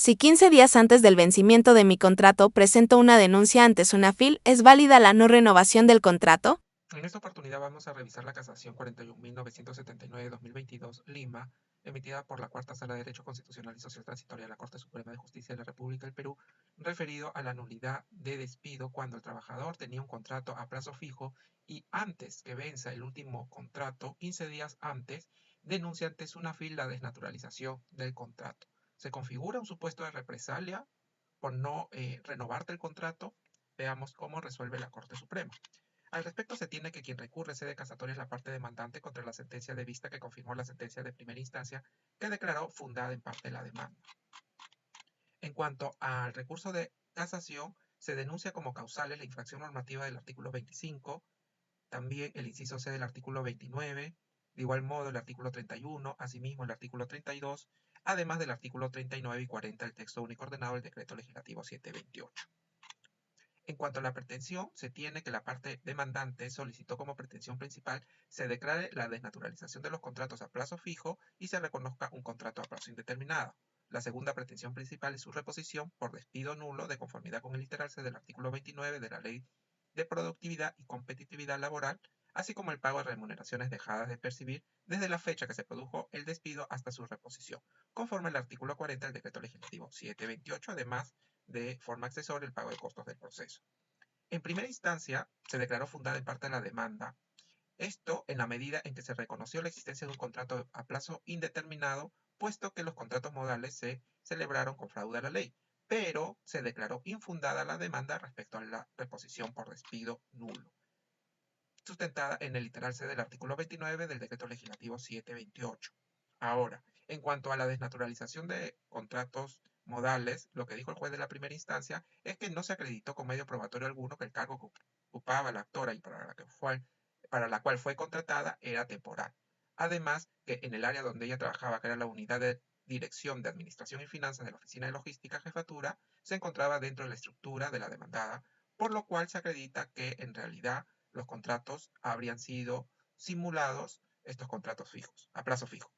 Si 15 días antes del vencimiento de mi contrato presento una denuncia ante SUNAFIL, ¿es válida la no renovación del contrato? En esta oportunidad vamos a revisar la casación 41.979-2022 Lima, emitida por la Cuarta Sala de Derecho Constitucional y Social Transitoria de la Corte Suprema de Justicia de la República del Perú, referido a la nulidad de despido cuando el trabajador tenía un contrato a plazo fijo y antes que venza el último contrato, 15 días antes, denuncia ante SUNAFIL la desnaturalización del contrato. Se configura un supuesto de represalia por no renovarte el contrato. Veamos cómo resuelve la Corte Suprema. Al respecto, se tiene que quien recurre sede casatoria es la parte demandante contra la sentencia de vista que confirmó la sentencia de primera instancia que declaró fundada en parte la demanda. En cuanto al recurso de casación, se denuncia como causales la infracción normativa del artículo 25, también el inciso C del artículo 29, de igual modo el artículo 31, asimismo el artículo 32, además del artículo 39 y 40 del texto único ordenado del decreto legislativo 728. En cuanto a la pretensión, se tiene que la parte demandante solicitó como pretensión principal se declare la desnaturalización de los contratos a plazo fijo y se reconozca un contrato a plazo indeterminado. La segunda pretensión principal es su reposición por despido nulo de conformidad con el literal C del artículo 29 de la Ley de Productividad y Competitividad Laboral, así como el pago de remuneraciones dejadas de percibir desde la fecha que se produjo el despido hasta su reposición, conforme al artículo 40 del Decreto Legislativo 728, además de forma accesoria el pago de costos del proceso. En primera instancia, se declaró fundada en parte la demanda. Esto en la medida en que se reconoció la existencia de un contrato a plazo indeterminado, puesto que los contratos modales se celebraron con fraude a la ley, pero se declaró infundada la demanda respecto a la reposición por despido nulo, sustentada en el literal C del artículo 29 del Decreto Legislativo 728. Ahora, en cuanto a la desnaturalización de contratos modales, lo que dijo el juez de la primera instancia es que no se acreditó con medio probatorio alguno que el cargo que ocupaba la actora y para la cual fue contratada era temporal. Además, que en el área donde ella trabajaba, que era la unidad de Dirección de Administración y Finanzas de la Oficina de Logística Jefatura, se encontraba dentro de la estructura de la demandada, por lo cual se acredita que en realidad los contratos habrían sido simulados, estos contratos fijos, a plazo fijo.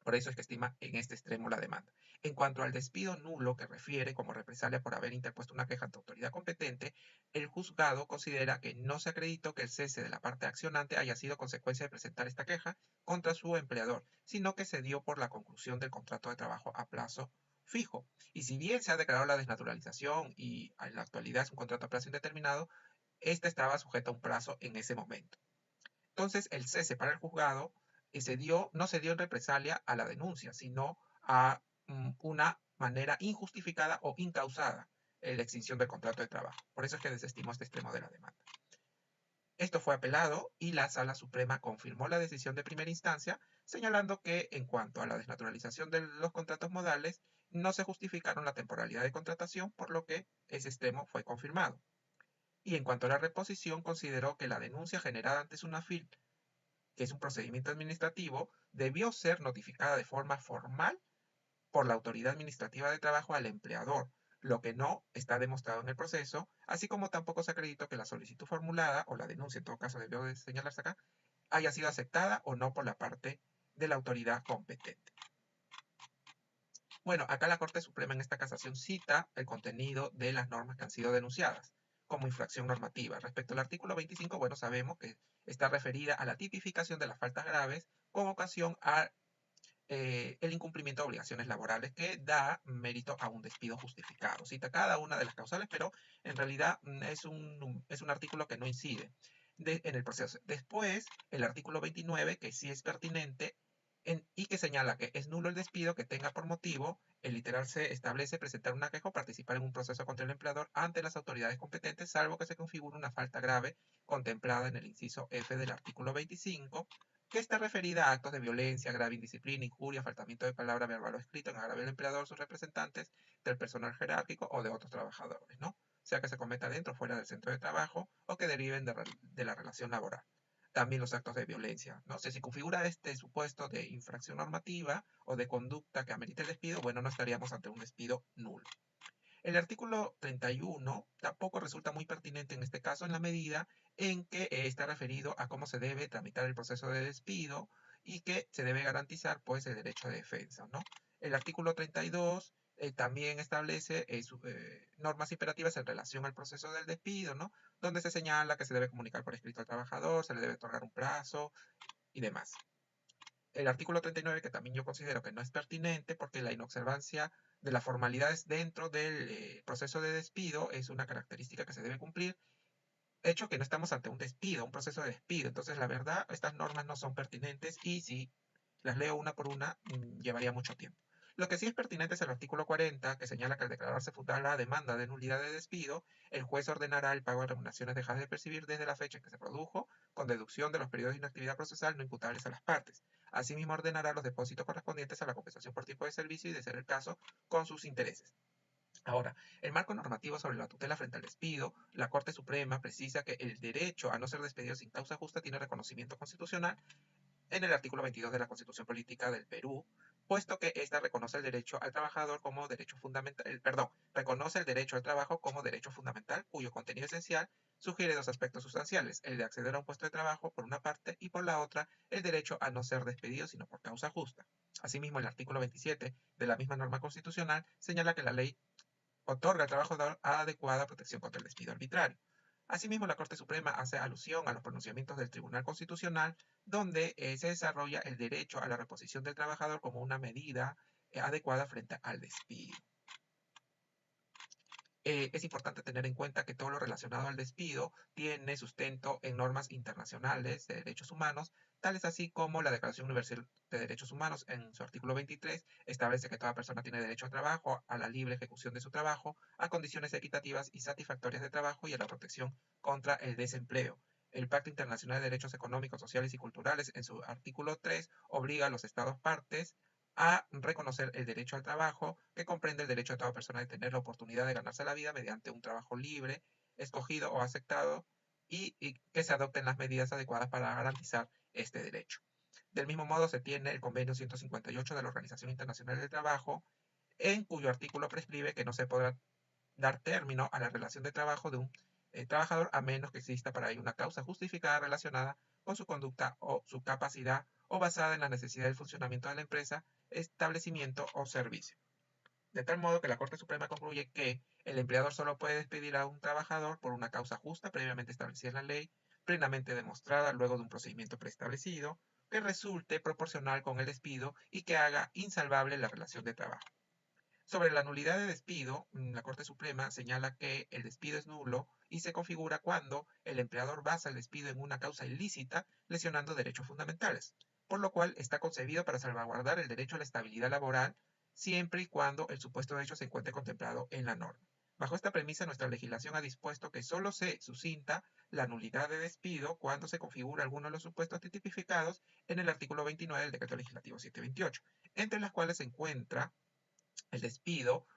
Por eso es que estima en este extremo la demanda. En cuanto al despido nulo que refiere como represalia por haber interpuesto una queja ante autoridad competente, el juzgado considera que no se acreditó que el cese de la parte accionante haya sido consecuencia de presentar esta queja contra su empleador, sino que se dio por la conclusión del contrato de trabajo a plazo fijo. Y si bien se ha declarado la desnaturalización y en la actualidad es un contrato a plazo indeterminado, esta estaba sujeta a un plazo en ese momento. Entonces, el cese para el juzgado no se dio en represalia a la denuncia, sino a una manera injustificada o incausada en la extinción del contrato de trabajo. Por eso es que desestimó este extremo de la demanda. Esto fue apelado y la Sala Suprema confirmó la decisión de primera instancia, señalando que en cuanto a la desnaturalización de los contratos modales, no se justificaron la temporalidad de contratación, por lo que ese extremo fue confirmado. Y en cuanto a la reposición, consideró que la denuncia generada ante SUNAFIL, que es un procedimiento administrativo, debió ser notificada de forma formal por la autoridad administrativa de trabajo al empleador, lo que no está demostrado en el proceso, así como tampoco se acreditó que la solicitud formulada, o la denuncia en todo caso debió de señalarse acá, haya sido aceptada o no por la parte de la autoridad competente. Bueno, acá la Corte Suprema en esta casación cita el contenido de las normas que han sido denunciadas como infracción normativa. Respecto al artículo 25, bueno, sabemos que está referida a la tipificación de las faltas graves con ocasión a el incumplimiento de obligaciones laborales que da mérito a un despido justificado. Cita cada una de las causales, pero en realidad es un artículo que no incide en el proceso. Después, el artículo 29, que sí es pertinente y que señala que es nulo el despido que tenga por motivo, el literal se establece presentar una queja o participar en un proceso contra el empleador ante las autoridades competentes, salvo que se configure una falta grave contemplada en el inciso F del artículo 25, que está referida a actos de violencia, grave indisciplina, injuria, faltamiento de palabra verbal o escrito en agravio del empleador, sus representantes, del personal jerárquico o de otros trabajadores, ¿no? Sea que se cometa dentro o fuera del centro de trabajo o que deriven de la relación laboral. También los actos de violencia, ¿no? Si se configura este supuesto de infracción normativa o de conducta que amerite el despido, bueno, no estaríamos ante un despido nulo. El artículo 31 tampoco resulta muy pertinente en este caso en la medida en que está referido a cómo se debe tramitar el proceso de despido y que se debe garantizar pues el derecho de defensa, ¿no? El artículo 32 También establece normas imperativas en relación al proceso del despido, ¿no? Donde se señala que se debe comunicar por escrito al trabajador, se le debe otorgar un plazo y demás. El artículo 39, que también yo considero que no es pertinente porque la inobservancia de las formalidades dentro del proceso de despido es una característica que se debe cumplir, hecho que no estamos ante un despido, un proceso de despido. Entonces, la verdad, estas normas no son pertinentes y si las leo una por una, llevaría mucho tiempo. Lo que sí es pertinente es el artículo 40, que señala que al declararse fundada la demanda de nulidad de despido, el juez ordenará el pago de remuneraciones dejadas de percibir desde la fecha en que se produjo, con deducción de los periodos de inactividad procesal no imputables a las partes. Asimismo, ordenará los depósitos correspondientes a la compensación por tiempo de servicio y, de ser el caso, con sus intereses. Ahora, el marco normativo sobre la tutela frente al despido, la Corte Suprema precisa que el derecho a no ser despedido sin causa justa tiene reconocimiento constitucional en el artículo 22 de la Constitución Política del Perú, puesto que ésta reconoce el derecho al trabajador como derecho fundamental, reconoce el derecho al trabajo como derecho fundamental, cuyo contenido esencial sugiere dos aspectos sustanciales: el de acceder a un puesto de trabajo por una parte y por la otra el derecho a no ser despedido sino por causa justa. Asimismo, el artículo 27 de la misma norma constitucional señala que la ley otorga al trabajador adecuada protección contra el despido arbitrario. Asimismo, la Corte Suprema hace alusión a los pronunciamientos del Tribunal Constitucional, donde se desarrolla el derecho a la reposición del trabajador como una medida adecuada frente al despido. Es importante tener en cuenta que todo lo relacionado al despido tiene sustento en normas internacionales de derechos humanos, tales así como la Declaración Universal de Derechos Humanos, en su artículo 23, establece que toda persona tiene derecho al trabajo, a la libre ejecución de su trabajo, a condiciones equitativas y satisfactorias de trabajo y a la protección contra el desempleo. El Pacto Internacional de Derechos Económicos, Sociales y Culturales, en su artículo 3, obliga a los Estados partes a reconocer el derecho al trabajo, que comprende el derecho de toda persona de tener la oportunidad de ganarse la vida mediante un trabajo libre, escogido o aceptado, y que se adopten las medidas adecuadas para garantizar este derecho. Del mismo modo, se tiene el Convenio 158 de la Organización Internacional del Trabajo, en cuyo artículo prescribe que no se podrá dar término a la relación de trabajo de un trabajador a menos que exista para ello una causa justificada relacionada con su conducta o su capacidad o basada en la necesidad del funcionamiento de la empresa, establecimiento o servicio. De tal modo que la Corte Suprema concluye que el empleador solo puede despedir a un trabajador por una causa justa previamente establecida en la ley, plenamente demostrada luego de un procedimiento preestablecido, que resulte proporcional con el despido y que haga insalvable la relación de trabajo. Sobre la nulidad de despido, la Corte Suprema señala que el despido es nulo y se configura cuando el empleador basa el despido en una causa ilícita, lesionando derechos fundamentales, por lo cual está concebido para salvaguardar el derecho a la estabilidad laboral siempre y cuando el supuesto hecho se encuentre contemplado en la norma. Bajo esta premisa, nuestra legislación ha dispuesto que solo se suscinta la nulidad de despido cuando se configura alguno de los supuestos tipificados en el artículo 29 del Decreto Legislativo 728, entre las cuales se encuentra el despido,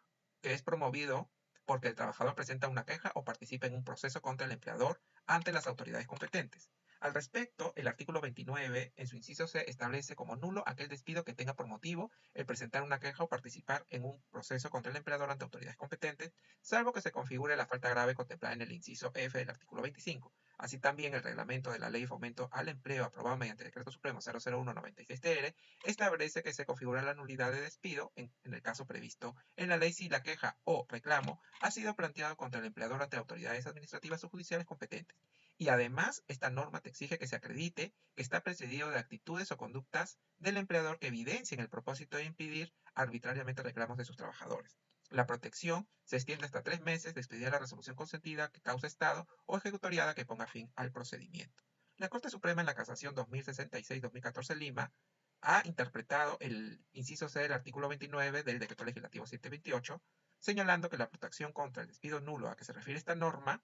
que es promovido porque el trabajador presenta una queja o participa en un proceso contra el empleador ante las autoridades competentes. Al respecto, el artículo 29, en su inciso C, establece como nulo aquel despido que tenga por motivo el presentar una queja o participar en un proceso contra el empleador ante autoridades competentes, salvo que se configure la falta grave contemplada en el inciso F del artículo 25. Así también el reglamento de la Ley de Fomento al Empleo, aprobado mediante el Decreto Supremo 001/96-TR, establece que se configura la nulidad de despido en el caso previsto en la ley si la queja o reclamo ha sido planteado contra el empleador ante autoridades administrativas o judiciales competentes. Y además, esta norma te exige que se acredite que está precedido de actitudes o conductas del empleador que evidencien el propósito de impedir arbitrariamente reclamos de sus trabajadores. La protección se extiende hasta 3 meses después de la resolución consentida que causa estado o ejecutoriada que ponga fin al procedimiento. La Corte Suprema en la Casación 2066-2014 Lima ha interpretado el inciso C del artículo 29 del Decreto Legislativo 728, señalando que la protección contra el despido nulo a que se refiere esta norma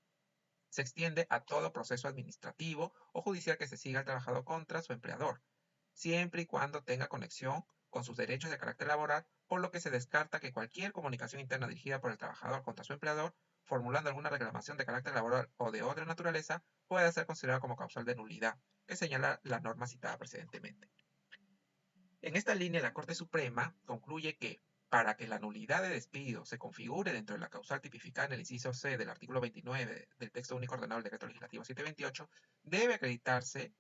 se extiende a todo proceso administrativo o judicial que se siga al trabajador contra su empleador, siempre y cuando tenga conexión con sus derechos de carácter laboral, por lo que se descarta que cualquier comunicación interna dirigida por el trabajador contra su empleador, formulando alguna reclamación de carácter laboral o de otra naturaleza, pueda ser considerada como causal de nulidad, que señala la norma citada precedentemente. En esta línea, la Corte Suprema concluye que para que la nulidad de despido se configure dentro de la causal tipificada en el inciso C del artículo 29 del texto único ordenado del Decreto Legislativo 728, debe acreditarse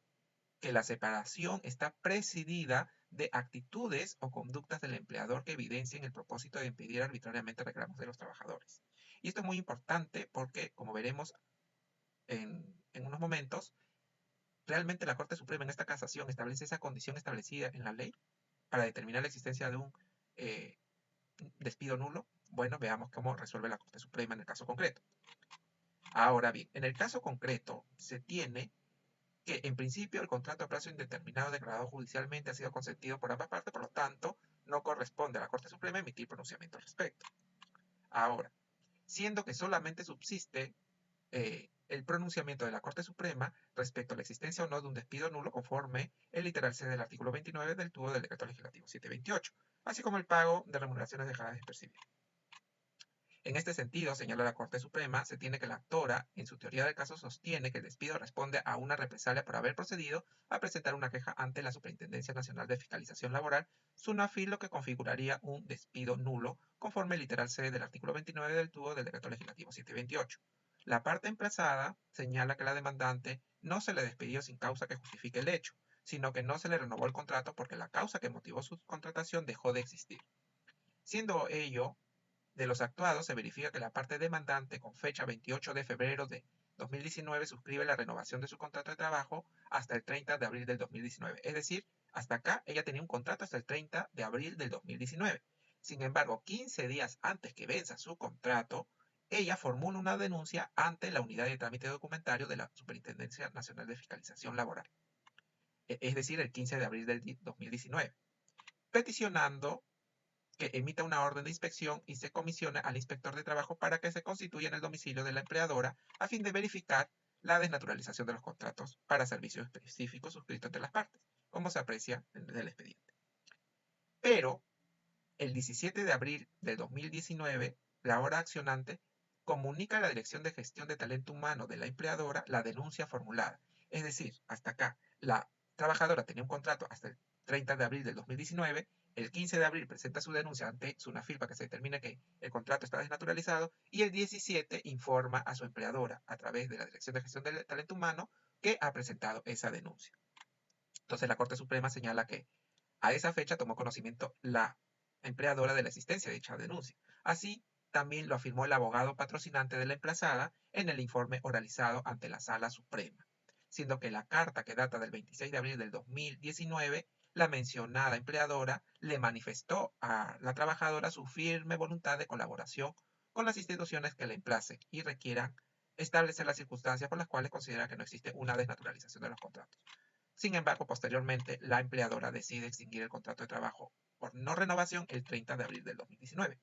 que la separación está presidida de actitudes o conductas del empleador que evidencien el propósito de impedir arbitrariamente reclamos de los trabajadores. Y esto es muy importante porque, como veremos en unos momentos, realmente la Corte Suprema en esta casación establece esa condición establecida en la ley para determinar la existencia de un eh, despido nulo. Bueno, veamos cómo resuelve la Corte Suprema en el caso concreto. Ahora bien, en el caso concreto se tiene que en principio el contrato a plazo indeterminado declarado judicialmente ha sido consentido por ambas partes, por lo tanto, no corresponde a la Corte Suprema emitir pronunciamiento al respecto. Ahora, siendo que solamente subsiste el pronunciamiento de la Corte Suprema respecto a la existencia o no de un despido nulo conforme el literal C del artículo 29 del tubo del Decreto Legislativo 728, así como el pago de remuneraciones dejadas de percibir. En este sentido, señala la Corte Suprema, se tiene que la actora, en su teoría del caso, sostiene que el despido responde a una represalia por haber procedido a presentar una queja ante la Superintendencia Nacional de Fiscalización Laboral, SUNAFIL, lo que configuraría un despido nulo, conforme el literal C del artículo 29 del tubo del Decreto Legislativo 728. La parte emplazada señala que la demandante no se le despidió sin causa que justifique el hecho, sino que no se le renovó el contrato porque la causa que motivó su contratación dejó de existir. Siendo ello, de los actuados se verifica que la parte demandante con fecha 28 de febrero de 2019 suscribe la renovación de su contrato de trabajo hasta el 30 de abril del 2019. Es decir, hasta acá ella tenía un contrato hasta el 30 de abril del 2019. Sin embargo, 15 días antes que venza su contrato, ella formula una denuncia ante la Unidad de Trámite Documentario de la Superintendencia Nacional de Fiscalización Laboral. Es decir, el 15 de abril del 2019, peticionando que emita una orden de inspección y se comisiona al inspector de trabajo para que se constituya en el domicilio de la empleadora a fin de verificar la desnaturalización de los contratos para servicios específicos suscritos entre las partes, como se aprecia en el expediente. Pero el 17 de abril del 2019, la hora accionante comunica a la Dirección de Gestión de Talento Humano de la empleadora la denuncia formulada. Es decir, hasta acá, la trabajadora tenía un contrato hasta el 30 de abril del 2019, el 15 de abril presenta su denuncia ante SUNAFIL para que se determine que el contrato está desnaturalizado y el 17 informa a su empleadora a través de la Dirección de Gestión del Talento Humano que ha presentado esa denuncia. Entonces la Corte Suprema señala que a esa fecha tomó conocimiento la empleadora de la existencia de dicha denuncia. Así, también lo afirmó el abogado patrocinante de la emplazada en el informe oralizado ante la Sala Suprema, siendo que la carta que data del 26 de abril del 2019, la mencionada empleadora le manifestó a la trabajadora su firme voluntad de colaboración con las instituciones que la emplacen y requieran establecer las circunstancias por las cuales considera que no existe una desnaturalización de los contratos. Sin embargo, posteriormente, la empleadora decide extinguir el contrato de trabajo por no renovación el 30 de abril del 2019.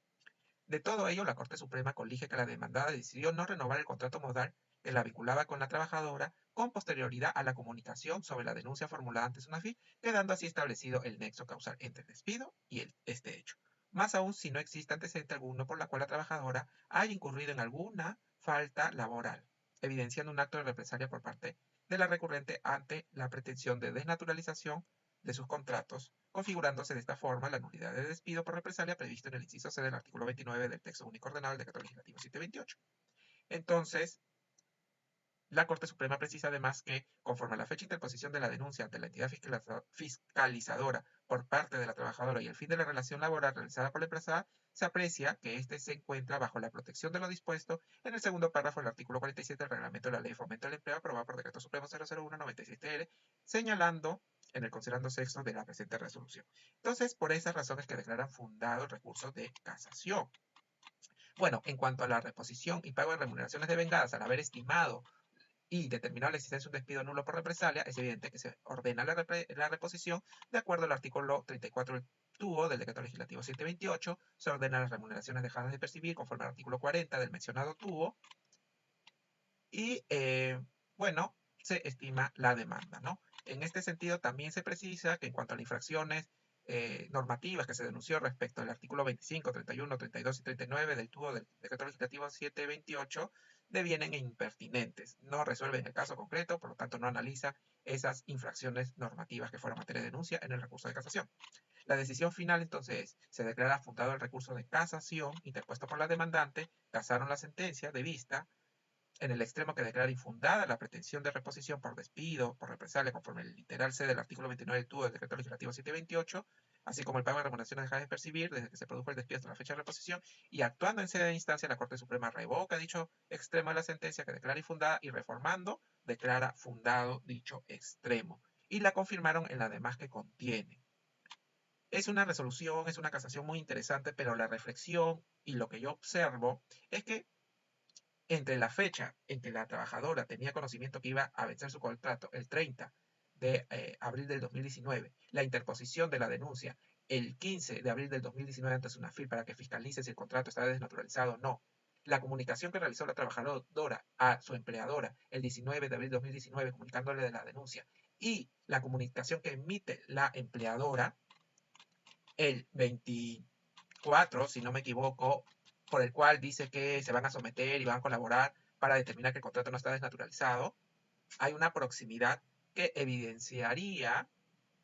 De todo ello, la Corte Suprema colige que la demandada decidió no renovar el contrato modal que la vinculaba con la trabajadora con posterioridad a la comunicación sobre la denuncia formulada ante SUNAFIL, quedando así establecido el nexo causal entre el despido y este hecho. Más aún si no existe antecedente alguno por la cual la trabajadora haya incurrido en alguna falta laboral, evidenciando un acto de represalia por parte de la recurrente ante la pretensión de desnaturalización de sus contratos, configurándose de esta forma la nulidad de despido por represalia previsto en el inciso C del artículo 29 del texto único ordenado del Decreto Legislativo 728. Entonces, la Corte Suprema precisa además que, conforme a la fecha de interposición de la denuncia ante la entidad fiscalizadora por parte de la trabajadora y el fin de la relación laboral realizada por la empresa, se aprecia que éste se encuentra bajo la protección de lo dispuesto en el segundo párrafo del artículo 47 del Reglamento de la Ley de Fomento del Empleo aprobado por Decreto Supremo 001-96-TR, señalando en el considerando sexto de la presente resolución. Entonces, por esas razones que declaran fundado el recurso de casación. Bueno, en cuanto a la reposición y pago de remuneraciones devengadas al haber estimado y determinado la existencia de un despido nulo por represalia, es evidente que se ordena la reposición de acuerdo al artículo 34 del tubo del Decreto Legislativo 728, se ordenan las remuneraciones dejadas de percibir conforme al artículo 40 del mencionado tubo y, bueno, se estima la demanda, ¿no? En este sentido, también se precisa que en cuanto a las infracciones normativas que se denunció respecto al artículo 25, 31, 32 y 39 del tubo del Decreto Legislativo 728, devienen impertinentes. No resuelven el caso concreto, por lo tanto no analiza esas infracciones normativas que fueron materia de denuncia en el recurso de casación. La decisión final entonces se declara fundado el recurso de casación interpuesto por la demandante, casaron la sentencia de vista en el extremo que declara infundada la pretensión de reposición por despido, por represalia, conforme el literal C del artículo 29 del TUO del Decreto Legislativo 728, así como el pago de remuneraciones dejadas de percibir desde que se produjo el despido hasta la fecha de reposición, y actuando en sede de instancia, la Corte Suprema revoca dicho extremo de la sentencia que declara infundada y reformando, declara fundado dicho extremo. Y la confirmaron en la demás que contiene. Es una resolución, es una casación muy interesante, pero la reflexión y lo que yo observo es que entre la fecha en que la trabajadora tenía conocimiento que iba a vencer su contrato, el 30 de abril del 2019, la interposición de la denuncia el 15 de abril del 2019 ante SUNAFIL para que fiscalice si el contrato está desnaturalizado o no, la comunicación que realizó la trabajadora a su empleadora el 19 de abril de 2019 comunicándole de la denuncia y la comunicación que emite la empleadora el 24, si no me equivoco, por el cual dice que se van a someter y van a colaborar para determinar que el contrato no está desnaturalizado, hay una proximidad que evidenciaría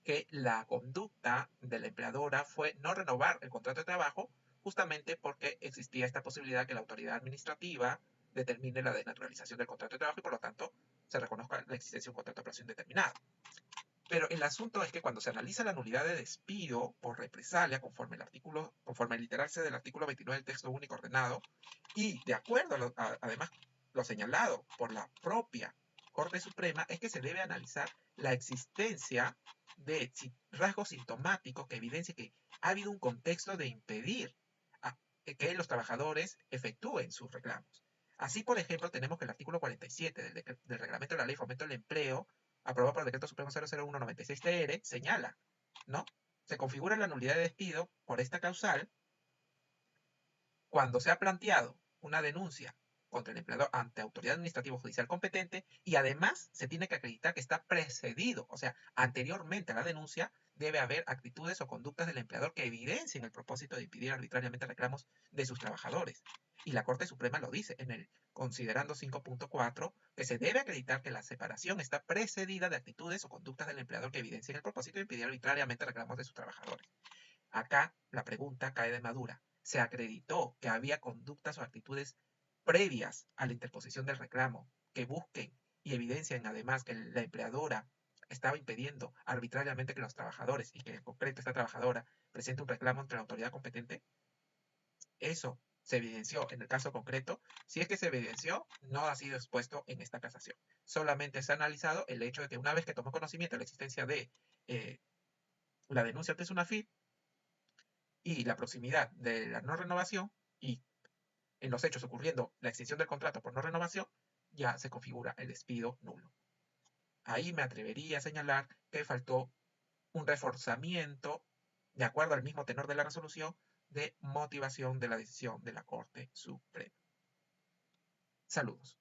que la conducta de la empleadora fue no renovar el contrato de trabajo justamente porque existía esta posibilidad que la autoridad administrativa determine la desnaturalización del contrato de trabajo y por lo tanto se reconozca la existencia de un contrato a plazo indeterminado. Pero el asunto es que cuando se analiza la nulidad de despido por represalia, conforme el literal C del artículo 29 del texto único ordenado, y de acuerdo además lo señalado por la propia Corte Suprema, es que se debe analizar la existencia de rasgos sintomáticos que evidencien que ha habido un contexto de impedir que los trabajadores efectúen sus reclamos. Así, por ejemplo, tenemos que el artículo 47 del Reglamento de la Ley de Fomento del Empleo aprobado por el Decreto Supremo 00196-TR, señala, ¿no? Se configura la nulidad de despido por esta causal cuando se ha planteado una denuncia contra el empleador ante autoridad administrativa o judicial competente y además se tiene que acreditar que está precedido, o sea, anteriormente a la denuncia debe haber actitudes o conductas del empleador que evidencien el propósito de impedir arbitrariamente reclamos de sus trabajadores. Y la Corte Suprema lo dice en el considerando 5.4 que se debe acreditar que la separación está precedida de actitudes o conductas del empleador que evidencien el propósito de impedir arbitrariamente reclamos de sus trabajadores. Acá la pregunta cae de madura. ¿Se acreditó que había conductas o actitudes previas a la interposición del reclamo que busquen y evidencian además que la empleadora estaba impidiendo arbitrariamente que los trabajadores y que en concreto esta trabajadora presente un reclamo ante la autoridad competente? Eso se evidenció en el caso concreto. Si es que se evidenció, no ha sido expuesto en esta casación. Solamente se ha analizado el hecho de que una vez que tomó conocimiento de la existencia de la denuncia ante SUNAFIL, y la proximidad de la no renovación y en los hechos ocurriendo la extinción del contrato por no renovación, ya se configura el despido nulo. Ahí me atrevería a señalar que faltó un reforzamiento, de acuerdo al mismo tenor de la resolución, de motivación de la decisión de la Corte Suprema. Saludos.